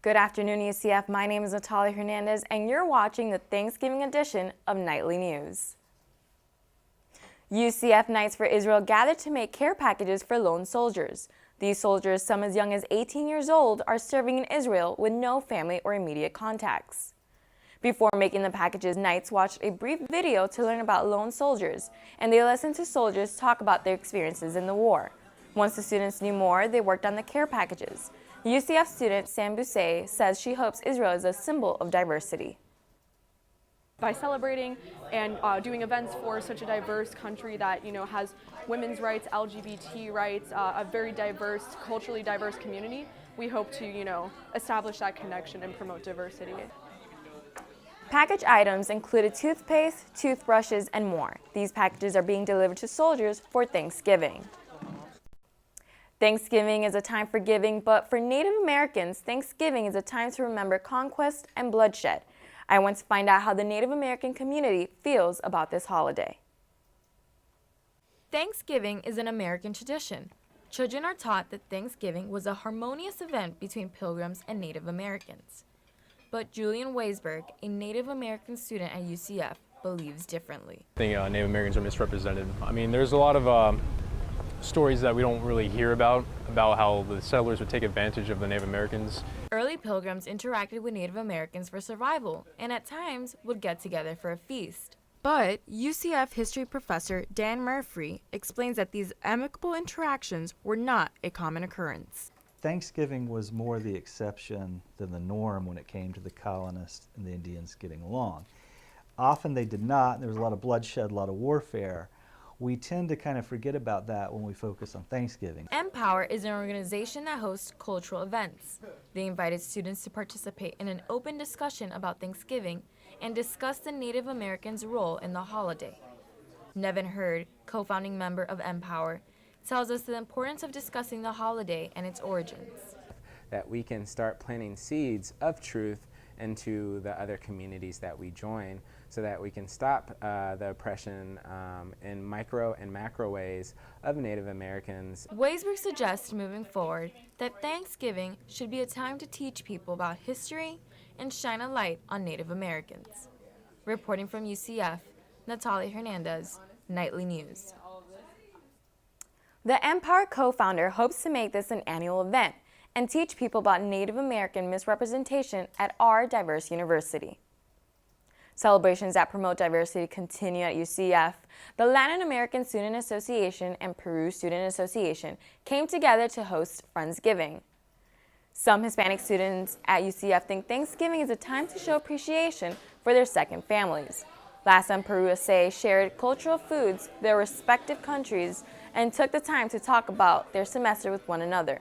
Good afternoon, UCF. My name is Natalia Hernandez, and you're watching the Thanksgiving edition of Nightly News. UCF Knights for Israel gathered to make care packages for lone soldiers. These soldiers, some as young as 18 years old, are serving in Israel with no family or immediate contacts. Before making the packages, Knights watched a brief video to learn about lone soldiers, and they listened to soldiers talk about their experiences in the war. Once the students knew more, they worked on the care packages. UCF student Sam Busey says she hopes Israel is a symbol of diversity. By celebrating and doing events for such a diverse country that has women's rights, LGBT rights, a very diverse, culturally diverse community, we hope to establish that connection and promote diversity. Package items included toothpaste, toothbrushes, and more. These packages are being delivered to soldiers for Thanksgiving. Thanksgiving is a time for giving, but for Native Americans, Thanksgiving is a time to remember conquest and bloodshed. I went to find out how the Native American community feels about this holiday. Thanksgiving is an American tradition. Children are taught that Thanksgiving was a harmonious event between Pilgrims and Native Americans. But Julian Weisburg, a Native American student at UCF, believes differently. I think Native Americans are misrepresented. I mean, there's a lot of stories that we don't really hear about how the settlers would take advantage of the Native Americans. Early Pilgrims interacted with Native Americans for survival and at times would get together for a feast. But UCF history professor Dan Murphree explains that these amicable interactions were not a common occurrence. Thanksgiving was more the exception than the norm when it came to the colonists and the Indians getting along. Often they did not. There was a lot of bloodshed, a lot of warfare. We tend to kind of forget about that when we focus on Thanksgiving. Empower is an organization that hosts cultural events. They invited students to participate in an open discussion about Thanksgiving and discuss the Native Americans' role in the holiday. Nevin Hurd, co-founding member of Empower, tells us the importance of discussing the holiday and its origins. That we can start planting seeds of truth into the other communities that we join so that we can stop the oppression in micro and macro ways of Native Americans. Weisburg suggests moving forward that Thanksgiving should be a time to teach people about history and shine a light on Native Americans. Reporting from UCF, Natalia Hernandez, Nightly News. The Empower co-founder hopes to make this an annual event and teach people about Native American misrepresentation at our diverse university. Celebrations that promote diversity continue at UCF. The Latin American Student Association and Peru Student Association came together to host Friendsgiving. Some Hispanic students at UCF think Thanksgiving is a time to show appreciation for their second families. LASA and Peru shared cultural foods, their respective countries, and took the time to talk about their semester with one another.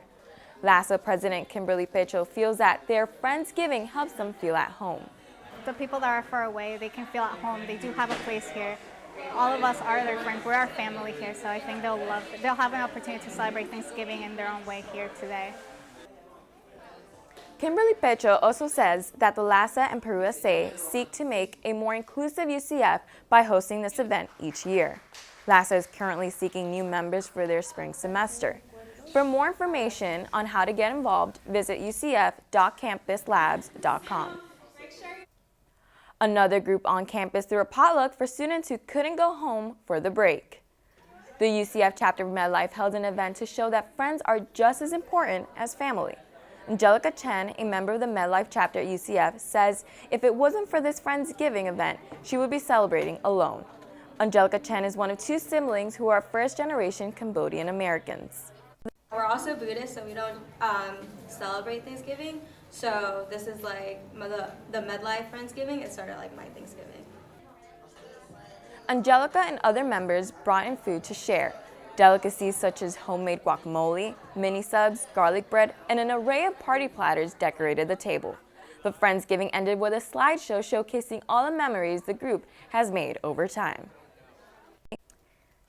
LASA President Kimberly Pecho feels that their Friendsgiving helps them feel at home. The people that are far away, they can feel at home. They do have a place here. All of us are their friends. We're our family here, so I think they'll have an opportunity to celebrate Thanksgiving in their own way here today. Kimberly Pecho also says that the LASA and Peru seek to make a more inclusive UCF by hosting this event each year. LASA is currently seeking new members for their spring semester. For more information on how to get involved, visit ucf.campuslabs.com. Another group on campus threw a potluck for students who couldn't go home for the break. The UCF chapter of Medlife held an event to show that friends are just as important as family. Angelica Chen, a member of the Medlife chapter at UCF, says if it wasn't for this Friendsgiving event, she would be celebrating alone. Angelica Chen is one of two siblings who are first-generation Cambodian Americans. We're also Buddhist, so we don't celebrate Thanksgiving. So this is like the Medlife Friendsgiving. It started like my Thanksgiving. Angelica and other members brought in food to share. Delicacies such as homemade guacamole, mini subs, garlic bread, and an array of party platters decorated the table. The Friendsgiving ended with a slideshow showcasing all the memories the group has made over time.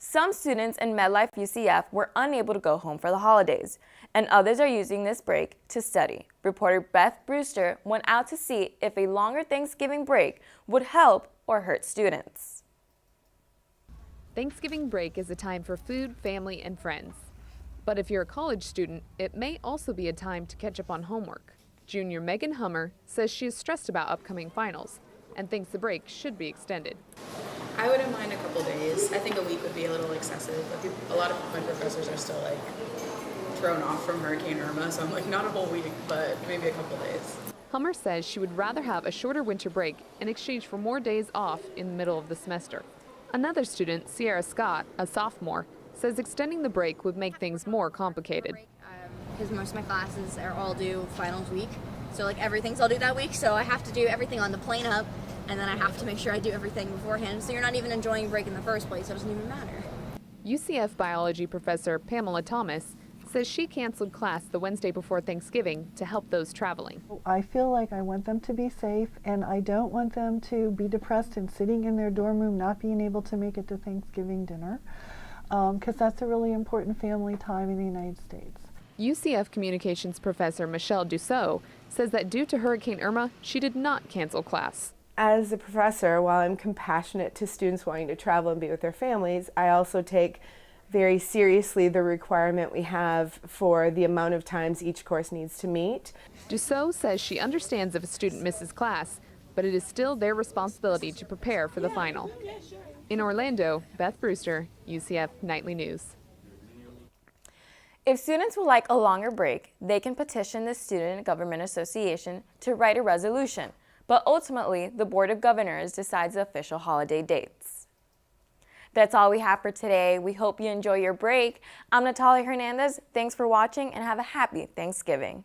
Some students in Medlife UCF were unable to go home for the holidays, and others are using this break to study. Reporter Beth Brewster went out to see if a longer Thanksgiving break would help or hurt students. Thanksgiving break is a time for food, family, and friends. But if you're a college student, it may also be a time to catch up on homework. Junior Meghan says she is stressed about upcoming finals and thinks the break should be extended. I wouldn't mind a couple days. I think a week would be a little excessive. A lot of my professors are still like thrown off from Hurricane Irma, so I'm like, not a whole week, but maybe a couple days. Hummer says she would rather have a shorter winter break in exchange for more days off in the middle of the semester. Another student, Sierra Scott, a sophomore, says extending the break would make things more complicated. Because most of my classes are all due finals week, so like everything's all due that week, so I have to do everything on the plane up, and then I have to make sure I do everything beforehand, so you're not even enjoying break in the first place, so it doesn't even matter. UCF biology professor Pamela says she canceled class the Wednesday before Thanksgiving to help those traveling. I feel like I want them to be safe, and I don't want them to be depressed and sitting in their dorm room not being able to make it to Thanksgiving dinner, because that's a really important family time in the United States. UCF communications professor Michelle Dussault says that due to Hurricane Irma, she did not cancel class. As a professor, while I'm compassionate to students wanting to travel and be with their families, I also take very seriously the requirement we have for the amount of times each course needs to meet. Dussault says she understands if a student misses class, but it is still their responsibility to prepare for the final. In Orlando, Beth Brewster, UCF Nightly News. If students would like a longer break, they can petition the Student Government Association to write a resolution, but ultimately the Board of Governors decides the official holiday dates. That's all we have for today. We hope you enjoy your break. I'm Natalia Hernandez. Thanks for watching and have a happy Thanksgiving.